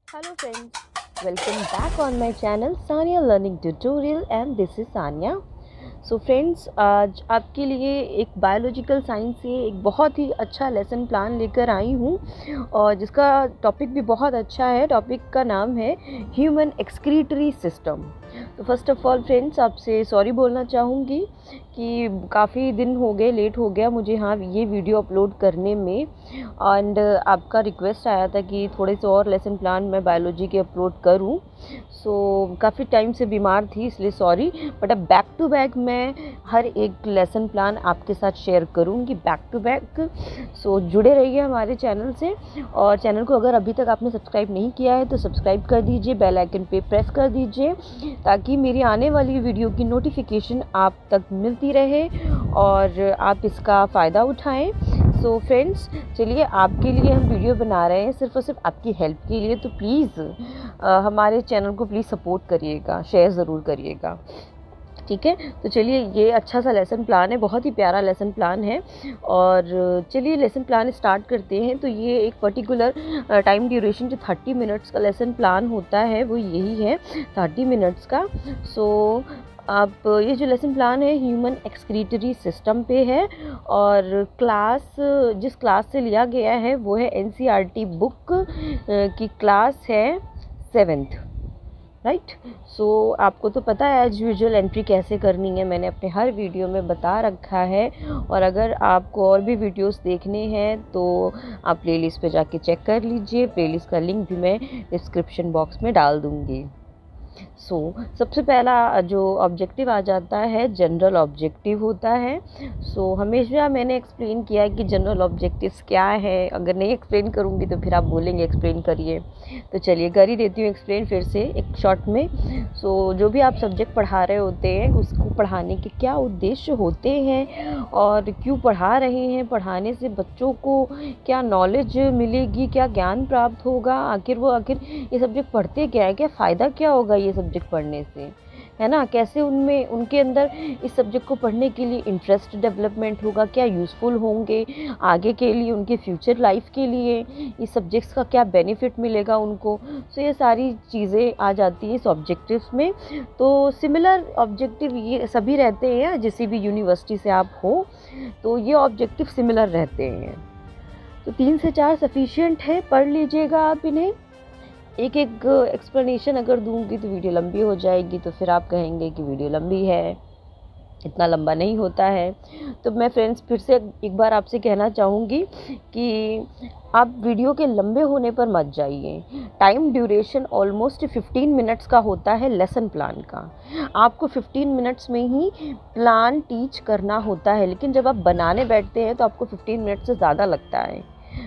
Hello friends, welcome back on my channel Sania Learning Tutorial and this is Sania. So friends, आज आपके लिए एक biological science से एक बहुत ही अच्छा लेसन प्लान लेकर आई हूँ और जिसका टॉपिक भी बहुत अच्छा है। टॉपिक का नाम है ह्यूमन एक्सक्रीटरी सिस्टम। तो फर्स्ट ऑफ ऑल फ्रेंड्स, आपसे सॉरी बोलना चाहूँगी कि काफ़ी दिन हो गए, लेट हो गया मुझे ये वीडियो अपलोड करने में। एंड आपका रिक्वेस्ट आया था कि थोड़े से और लेसन प्लान मैं बायोलॉजी के अपलोड करूँ। काफ़ी टाइम से बीमार थी, इसलिए सॉरी। बट अब बैक टू बैक मैं हर एक लेसन प्लान आपके साथ शेयर करूँगी, बैक टू बैक। जुड़े रहिए हमारे चैनल से। और चैनल को अगर अभी तक आपने सब्सक्राइब नहीं किया है तो सब्सक्राइब कर दीजिए, बेल आइकन पे प्रेस कर दीजिए ताकि मेरी आने वाली वीडियो की नोटिफिकेशन आप तक मिलती रहे और आप इसका फ़ायदा उठाएं। फ्रेंड्स, चलिए आपके लिए हम वीडियो बना रहे हैं सिर्फ़ और सिर्फ आपकी हेल्प के लिए। तो प्लीज़ हमारे चैनल को प्लीज़ सपोर्ट करिएगा, शेयर ज़रूर करिएगा, ठीक है। तो चलिए, ये अच्छा सा लेसन प्लान है, बहुत ही प्यारा लेसन प्लान है। और चलिए लेसन प्लान स्टार्ट करते हैं। तो ये एक पर्टिकुलर टाइम ड्यूरेशन जो 30 मिनट्स का लेसन प्लान होता है वो यही है, 30 मिनट्स का। आप ये जो लेसन प्लान है ह्यूमन एक्सक्रीटरी सिस्टम पे है और जिस क्लास से लिया गया है वो है NCERT बुक की क्लास है 7th, राइट। आपको तो पता है एज यूजुअल एंट्री कैसे करनी है, मैंने अपने हर वीडियो में बता रखा है। और अगर आपको और भी वीडियोस देखने हैं तो आप प्लेलिस्ट पे जाके चेक कर लीजिए, प्लेलिस्ट का लिंक भी मैं डिस्क्रिप्शन बॉक्स में डाल दूँगी। सबसे पहला जो ऑब्जेक्टिव आ जाता है जनरल ऑब्जेक्टिव होता है। हमेशा मैंने एक्सप्लेन किया है कि जनरल ऑब्जेक्टिव्स क्या है। अगर नहीं एक्सप्लेन करूँगी तो फिर आप बोलेंगे एक्सप्लेन करिए, तो चलिए कर ही देती हूँ एक्सप्लेन फिर से एक शॉर्ट में। जो भी आप सब्जेक्ट पढ़ा रहे होते हैं उसको पढ़ाने के क्या उद्देश्य होते हैं और क्यों पढ़ा रहे हैं, पढ़ाने से बच्चों को क्या नॉलेज मिलेगी, क्या ज्ञान प्राप्त होगा, आखिर ये सब्जेक्ट पढ़ते क्या है, क्या फ़ायदा क्या होगा ये सब्जेक्ट पढ़ने से, है ना। कैसे उनके अंदर इस सब्जेक्ट को पढ़ने के लिए इंटरेस्ट डेवलपमेंट होगा, क्या यूज़फुल होंगे आगे के लिए, उनके फ्यूचर लाइफ के लिए इस सब्जेक्ट्स का क्या बेनिफिट मिलेगा उनको। ये सारी चीज़ें आ जाती हैं इस ऑब्जेक्टिव्स में। तो सिमिलर ऑब्जेक्टिव ये सभी रहते हैं, जिस भी यूनिवर्सिटी से आप हो तो ये ऑब्जेक्टिव सिमिलर रहते हैं। तो 3 से 4 सफिशिएंट है, पढ़ लीजिएगा आप इन्हें। एक एक्सप्लेनेशन अगर दूंगी तो वीडियो लंबी हो जाएगी, तो फिर आप कहेंगे कि वीडियो लंबी है, इतना लंबा नहीं होता है। तो मैं फ्रेंड्स फिर से एक बार आपसे कहना चाहूँगी कि आप वीडियो के लंबे होने पर मत जाइए। टाइम ड्यूरेशन ऑलमोस्ट 15 मिनट्स का होता है लेसन प्लान का। आपको 15 मिनट्स में ही प्लान टीच करना होता है, लेकिन जब आप बनाने बैठते हैं तो आपको 15 मिनट से ज़्यादा लगता है,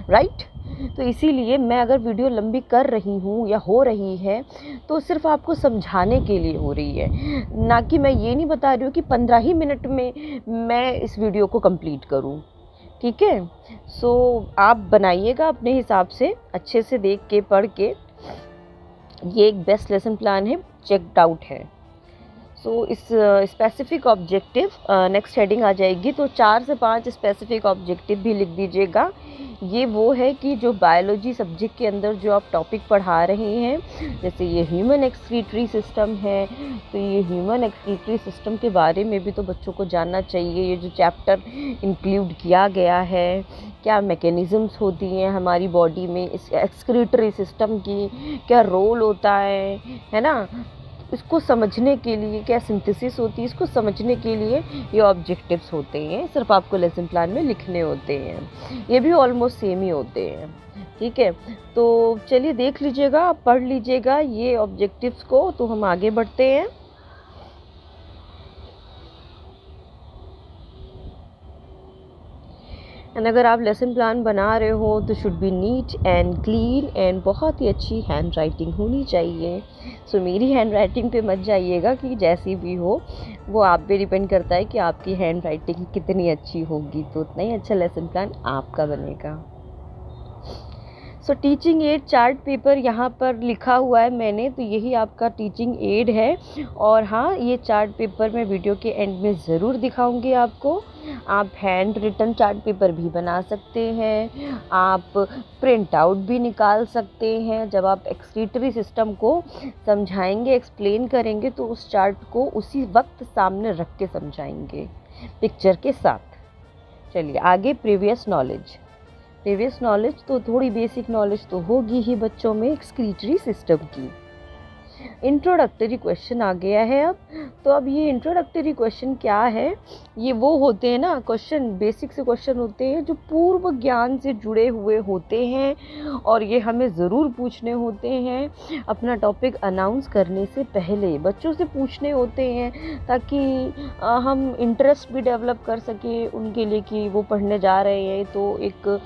राइट। तो इसीलिए मैं अगर वीडियो लंबी कर रही हूँ या हो रही है तो सिर्फ आपको समझाने के लिए हो रही है, ना कि मैं ये नहीं बता रही हूँ कि 15 ही मिनट में मैं इस वीडियो को कंप्लीट करूँ, ठीक है। आप बनाइएगा अपने हिसाब से, अच्छे से देख के पढ़ के। ये एक बेस्ट लेसन प्लान है, चेकड आउट है। इस स्पेसिफिक ऑब्जेक्टिव नेक्स्ट हेडिंग आ जाएगी, तो 4 से 5 स्पेसिफिक ऑब्जेक्टिव भी लिख दीजिएगा। ये वो है कि जो बायोलॉजी सब्जेक्ट के अंदर जो आप टॉपिक पढ़ा रहे हैं, जैसे ये ह्यूमन एक्सक्रीटरी सिस्टम है, तो ये ह्यूमन एक्सक्रीटरी सिस्टम के बारे में भी तो बच्चों को जानना चाहिए। ये जो चैप्टर इंक्लूड किया गया है, क्या मैकेनिज़म्स होती हैं हमारी बॉडी में, इस एक्सक्रीटरी सिस्टम की क्या रोल होता है ना। इसको समझने के लिए क्या सिंथेसिस होती है, इसको समझने के लिए ये ऑब्जेक्टिव्स होते हैं, सिर्फ आपको लेसन प्लान में लिखने होते हैं। ये भी ऑलमोस्ट सेम ही होते हैं, ठीक है। तो चलिए देख लीजिएगा, पढ़ लीजिएगा ये ऑब्जेक्टिव्स को। तो हम आगे बढ़ते हैं। एंड अगर आप लेसन प्लान बना रहे हो तो should be neat and clean and बहुत ही अच्छी हैंड राइटिंग होनी चाहिए। मेरी हैंड राइटिंग पे मत जाइएगा कि जैसी भी हो, वो आप पे डिपेंड करता है कि आपकी हैंड राइटिंग कितनी अच्छी होगी, तो उतना ही अच्छा लेसन प्लान आपका बनेगा। So teaching add chart paper यहाँ पर लिखा हुआ है मैंने, तो यही आपका टीचिंग एड है। और हाँ, ये चार्ट पेपर मैं वीडियो के एंड में ज़रूर दिखाऊंगी आपको। आप हैंड रिटन चार्ट पेपर भी बना सकते हैं, आप प्रिंट आउट भी निकाल सकते हैं। जब आप एक्सक्रीटरी सिस्टम को समझाएंगे, एक्सप्लेन करेंगे, तो उस चार्ट को उसी वक्त सामने रख के समझाएंगे पिक्चर के साथ। चलिए आगे, प्रीवियस नॉलेज तो थोड़ी बेसिक नॉलेज तो होगी ही बच्चों में एक्सक्रीटरी सिस्टम की। इंट्रोडक्टरी क्वेश्चन आ गया है अब। तो अब ये इंट्रोडक्टरी क्वेश्चन क्या है, ये वो होते हैं ना क्वेश्चन, बेसिक से क्वेश्चन होते हैं जो पूर्व ज्ञान से जुड़े हुए होते हैं, और ये हमें ज़रूर पूछने होते हैं अपना टॉपिक अनाउंस करने से पहले। बच्चों से पूछने होते हैं ताकि हम इंटरेस्ट भी डेवलप कर सकें उनके लिए कि वो पढ़ने जा रहे हैं, तो एक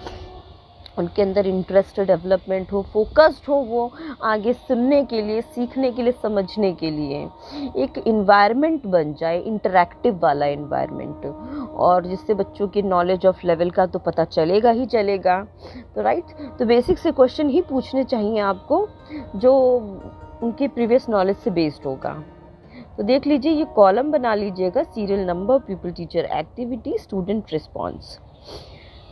उनके अंदर इंटरेस्ट डेवलपमेंट हो, फोकस्ड हो वो आगे सुनने के लिए, सीखने के लिए, समझने के लिए। एक इन्वायरमेंट बन जाए, इंटरैक्टिव वाला इन्वायरमेंट, और जिससे बच्चों की नॉलेज ऑफ लेवल का तो पता चलेगा ही चलेगा। तो राइट, तो बेसिक से क्वेश्चन ही पूछने चाहिए आपको जो उनके प्रीवियस नॉलेज से बेस्ड होगा। तो देख लीजिए, ये कॉलम बना लीजिएगा, serial number, people teacher activity, student response.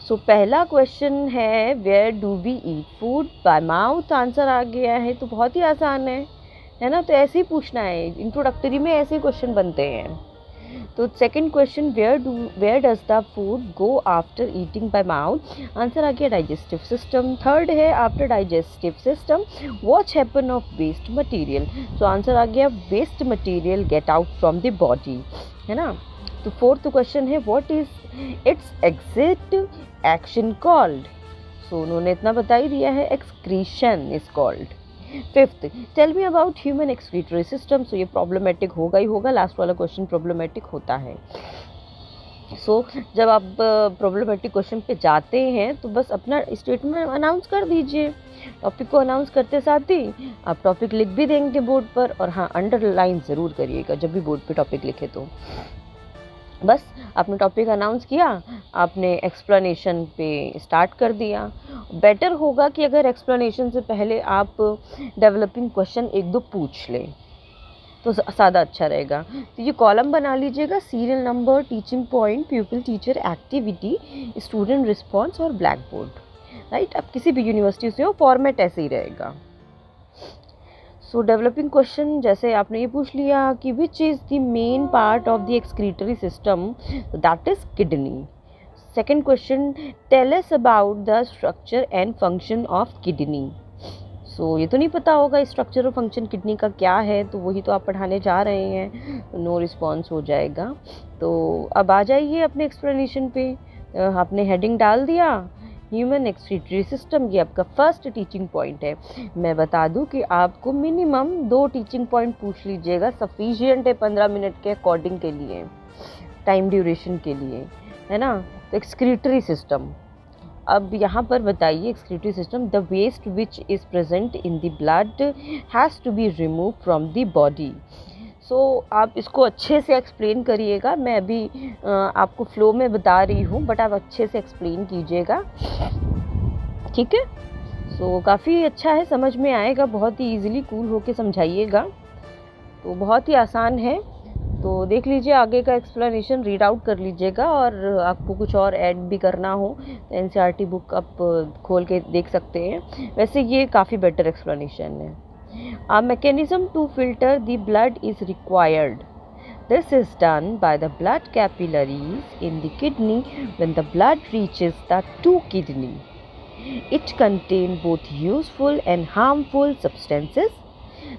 So पहला क्वेश्चन है, where do we eat food by mouth. Answer आ गया है, तो बहुत ही आसान है ना। तो ऐसे ही पूछना है, इंट्रोडक्टरी में ऐसे ही क्वेश्चन बनते हैं। तो second question, where does the food go after eating by mouth. Answer आ गया डाइजेस्टिव सिस्टम। थर्ड है, after digestive system what happen of waste material. तो आंसर आ गया waste material get out from the body, है ना। तो fourth question है, what is its exact action called. So उन्होंने इतना बता ही दिया है, excretion is called. Fifth, tell me about human excretory system. सो ये प्रॉब्लमेटिक होगा ही होगा, लास्ट वाला क्वेश्चन प्रॉब्लमेटिक होता है। सो जब आप प्रॉब्लमेटिक क्वेश्चन पे जाते हैं तो बस अपना स्टेटमेंट अनाउंस कर दीजिए। टॉपिक को अनाउंस करते साथ ही आप टॉपिक लिख भी देंगे बोर्ड पर, और हाँ, अंडरलाइन ज़रूर करिएगा जब भी बोर्ड पे टॉपिक लिखे। तो बस आपने टॉपिक अनाउंस किया, आपने एक्सप्लेनेशन पे स्टार्ट कर दिया। बेटर होगा कि अगर एक्सप्लेनेशन से पहले आप डेवलपिंग क्वेश्चन एक दो पूछ लें तो ज़्यादा अच्छा रहेगा। तो ये कॉलम बना लीजिएगा, serial number, teaching point, प्यूपिल teacher activity, student response और ब्लैक बोर्ड। राइट, अब किसी भी यूनिवर्सिटी से हो, फॉर्मेट ऐसे ही रहेगा। सो डेवलपिंग क्वेश्चन, जैसे आपने ये पूछ लिया कि which is the main part of the excretory system, that is kidney. Second question, tell us about the structure and function of kidney. So ये तो नहीं पता होगा स्ट्रक्चर और फंक्शन किडनी का क्या है, तो वही तो आप पढ़ाने जा रहे हैं, नो रिस्पॉन्स हो जाएगा। तो अब आ जाइए अपने एक्सप्लेनेशन पे। आपने हेडिंग डाल दिया, ह्यूमन एक्सक्रीटरी सिस्टम, ये आपका फर्स्ट टीचिंग पॉइंट है। मैं बता दूं कि आपको मिनिमम 2 टीचिंग पॉइंट पूछ लीजिएगा, सफिशिएंट है 15 मिनट के अकॉर्डिंग के लिए, टाइम ड्यूरेशन के लिए, है ना। तो एक्सक्रीटरी सिस्टम, अब यहाँ पर बताइए, excretory system, the waste which is present in the blood has to be remove from the body. So आप इसको अच्छे से एक्सप्लेन करिएगा। मैं अभी आपको फ्लो में बता रही हूँ, बट आप अच्छे से एक्सप्लेन कीजिएगा, ठीक है। सो काफ़ी अच्छा है, समझ में आएगा, बहुत ही इजीली कूल होके समझाइएगा, तो बहुत ही आसान है। तो देख लीजिए आगे का एक्सप्लेनेशन, रीड आउट कर लीजिएगा, और आपको कुछ और ऐड भी करना हो तो एनसीईआरटी बुक आप खोल के देख सकते हैं। वैसे ये काफ़ी बेटर एक्सप्लेनेशन है। A mechanism to filter the blood is required. This is done by the blood capillaries in the kidney when the blood reaches the two kidney. It contains both useful and harmful substances.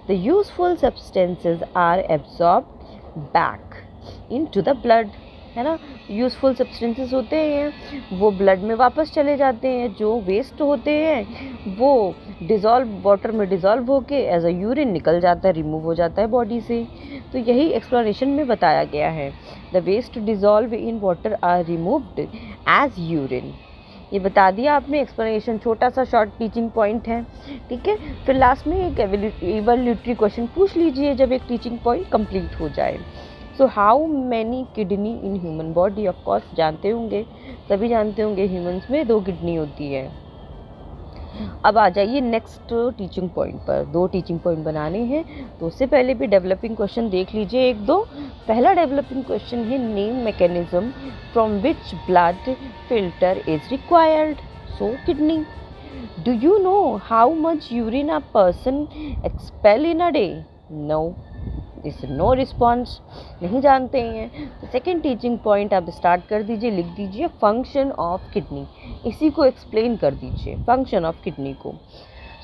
The useful substances are absorbed back into the blood. है ना, useful substances होते हैं वो blood में वापस चले जाते हैं, जो वेस्ट होते हैं वो डिज़ोल्व, वाटर में डिज़ोल्व होके एज अ यूरिन निकल जाता है, रिमूव हो जाता है बॉडी से। तो यही एक्सप्लेनेशन में बताया गया है, the waste dissolve in water are removed as urine. ये बता दिया आपने, एक्सप्लेनेशन छोटा सा शॉर्ट टीचिंग पॉइंट है, ठीक है। फिर लास्ट में एक इवैल्यूएटरी क्वेश्चन पूछ लीजिए जब एक टीचिंग पॉइंट कंप्लीट हो जाए। So how many kidney in human body, of course जानते होंगे, सभी जानते होंगे ह्यूमंस में 2 किडनी होती है। अब आ जाइए नेक्स्ट टीचिंग पॉइंट पर। 2 टीचिंग पॉइंट बनाने हैं, तो उससे पहले भी डेवलपिंग क्वेश्चन देख लीजिए 1-2। पहला डेवलपिंग क्वेश्चन है name mechanism from which blood filter is required. So kidney. Do you know how much urine a person expel in a day? No. Is no response, नहीं जानते हैं। तो सेकेंड टीचिंग पॉइंट आप start कर दीजिए, लिख दीजिए फंक्शन ऑफ किडनी। इसी को एक्सप्लेन कर दीजिए, फंक्शन ऑफ किडनी को।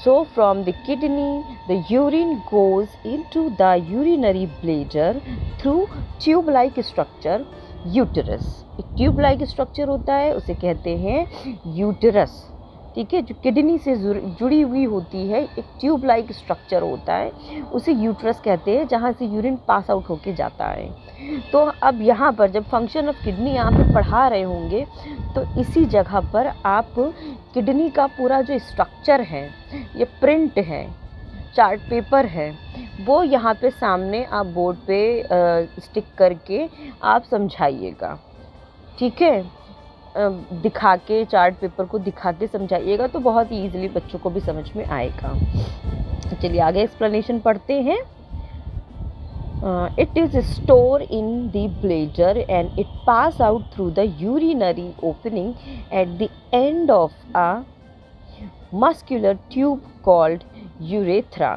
So from the kidney the urine goes into the urinary bladder through tube like structure uterus. एक ट्यूब लाइक स्ट्रक्चर होता है, उसे कहते हैं यूटेरस। ठीक है, जो किडनी से जुड़ी हुई होती है, एक ट्यूब लाइक स्ट्रक्चर होता है, उसे यूट्रस कहते हैं, जहाँ से यूरिन पास आउट होके जाता है। तो अब यहाँ पर जब फंक्शन ऑफ किडनी यहाँ पे पढ़ा रहे होंगे, तो इसी जगह पर आप किडनी का पूरा जो स्ट्रक्चर है, ये प्रिंट है, चार्ट पेपर है, वो यहाँ पे सामने आप बोर्ड पे स्टिक करके आप समझाइएगा। ठीक है, दिखा के, चार्ट पेपर को दिखा के समझाइएगा, तो बहुत ही ईजिली बच्चों को भी समझ में आएगा। चलिए आगे एक्सप्लेनेशन पढ़ते हैं। It is store in the bladder and it pass out through the urinary opening at the end of a muscular tube called urethra.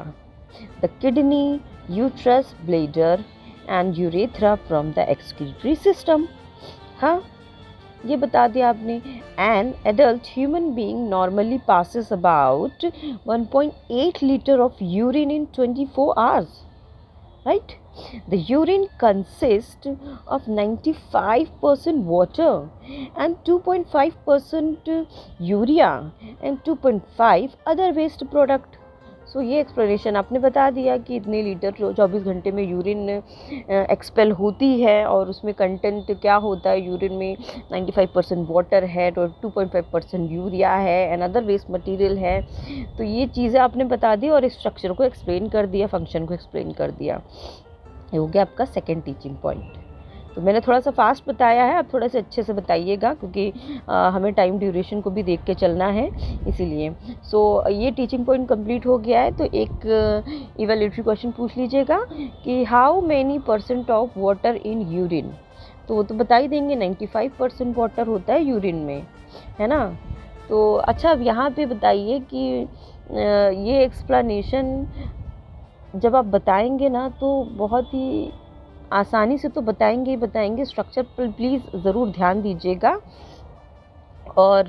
The kidney, uterus, bladder and urethra from the excretory system. हाँ, ये बता दिया आपने। An adult human being normally passes about 1.8 liter of urine in 24 hours. Right? The urine consists of 95% water and 2.5% urea and 2.5 other waste product. सो ये explanation आपने बता दिया कि इतने लीटर 24 घंटे में यूरिन एक्सपेल होती है, और उसमें कंटेंट क्या होता है यूरिन में, 95% वाटर है, तो 2.5% यूरिया है एंड अदर वेस्ट मटेरियल है। तो ये चीज़ें आपने बता दी और स्ट्रक्चर को एक्सप्लेन कर दिया, फंक्शन को एक्सप्लेन कर दिया। ये हो गया आपका सेकेंड टीचिंग पॉइंट। तो मैंने थोड़ा सा फास्ट बताया है, आप थोड़ा सा अच्छे से बताइएगा, क्योंकि हमें टाइम ड्यूरेशन को भी देख के चलना है, इसीलिए। सो ये टीचिंग पॉइंट कंप्लीट हो गया है। तो एक इवैल्यूएटरी क्वेश्चन पूछ लीजिएगा कि how many % of water in urine. तो वो तो बता ही देंगे, 95% वाटर होता है यूरिन में, है ना। तो अच्छा, अब यहाँ पे बताइए कि ये एक्सप्लेनेशन जब आप बताएंगे ना, तो बहुत ही आसानी से तो बताएंगे। स्ट्रक्चर पर प्लीज़ ज़रूर ध्यान दीजिएगा, और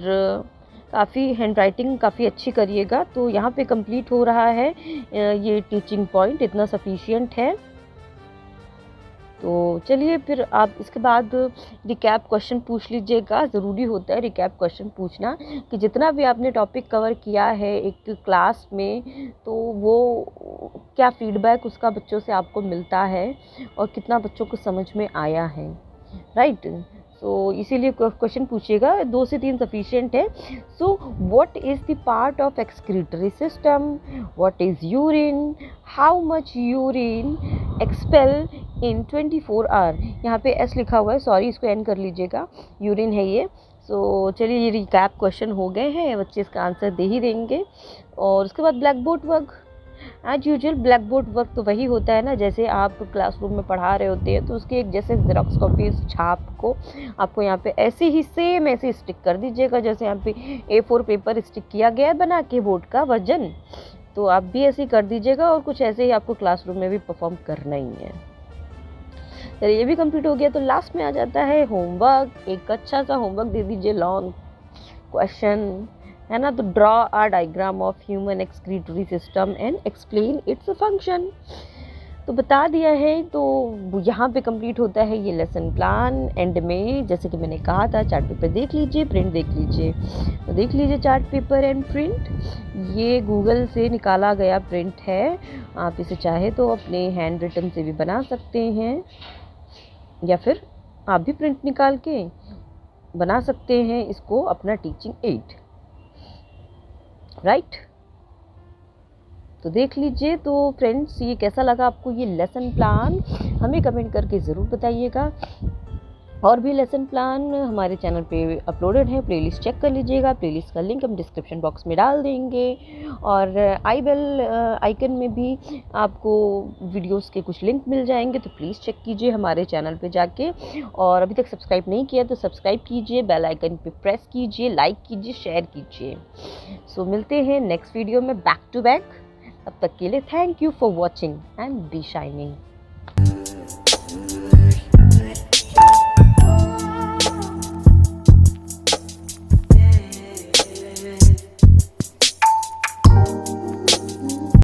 काफ़ी हैंडराइटिंग काफ़ी अच्छी करिएगा। तो यहाँ पे कंप्लीट हो रहा है ये टीचिंग पॉइंट, इतना सफिशिएंट है। तो चलिए फिर आप इसके बाद रिकैप क्वेश्चन पूछ लीजिएगा। ज़रूरी होता है रिकैप क्वेश्चन पूछना, कि जितना भी आपने टॉपिक कवर किया है एक क्लास में, तो वो क्या फीडबैक उसका बच्चों से आपको मिलता है और कितना बच्चों को समझ में आया है। राइट, सो इसीलिए क्वेश्चन पूछिएगा, 2 से 3 सफिशिएंट है। So what is the part of excretory system, what is urine, how much urine expel in 24 hour. यहाँ पे एस लिखा हुआ है, सॉरी, इसको एन कर लीजिएगा, यूरिन है ये। सो चलिए, ये रिकैप क्वेश्चन हो गए हैं, बच्चे इसका आंसर दे ही देंगे। और उसके बाद blackboard work. As usual blackboard work तो वही होता है ना, जैसे आप क्लासरूम में पढ़ा रहे होते हैं, तो उसकी एक जैसे जेरॉक्स कॉपी छाप को आपको यहाँ पे ऐसे ही सेम ऐसे स्टिक कर दीजिएगा, जैसे यहाँ पे A4 पेपर स्टिक किया गया है बना के बोर्ड का वर्जन, तो आप भी ऐसे ही कर दीजिएगा। और कुछ ऐसे ही आपको क्लासरूम में भी परफॉर्म करना ही है। चलिए, ये भी कंप्लीट हो गया। तो लास्ट में आ जाता है होमवर्क। एक अच्छा सा होमवर्क दे दीजिए, लॉन्ग क्वेश्चन है ना। तो draw a diagram of human excretory system and explain its function. तो बता दिया है। तो यहाँ पे कंप्लीट होता है ये लेसन प्लान। एंड में जैसे कि मैंने कहा था, चार्ट पेपर देख लीजिए, प्रिंट देख लीजिए। तो देख लीजिए चार्ट पेपर एंड प्रिंट, ये गूगल से निकाला गया प्रिंट है। आप इसे चाहे तो अपने हैंड रिटन से भी बना सकते हैं, या फिर आप भी प्रिंट निकाल के बना सकते हैं इसको अपना टीचिंग एड। राइट, तो देख लीजिए। तो फ्रेंड्स, ये कैसा लगा आपको ये लेसन प्लान, हमें कमेंट करके ज़रूर बताइएगा। और भी लेसन प्लान हमारे चैनल पे अपलोडेड है, प्लेलिस्ट चेक कर लीजिएगा। प्लेलिस्ट का लिंक हम डिस्क्रिप्शन बॉक्स में डाल देंगे, और आई बेल आइकन में भी आपको वीडियोस के कुछ लिंक मिल जाएंगे, तो प्लीज़ चेक कीजिए हमारे चैनल पे जाके। और अभी तक सब्सक्राइब नहीं किया तो सब्सक्राइब कीजिए, बेल आइकन पे प्रेस कीजिए, लाइक कीजिए, शेयर कीजिए। सो मिलते हैं नेक्स्ट वीडियो में बैक टू बैक। तब तक के लिए thank you for watching and B shining.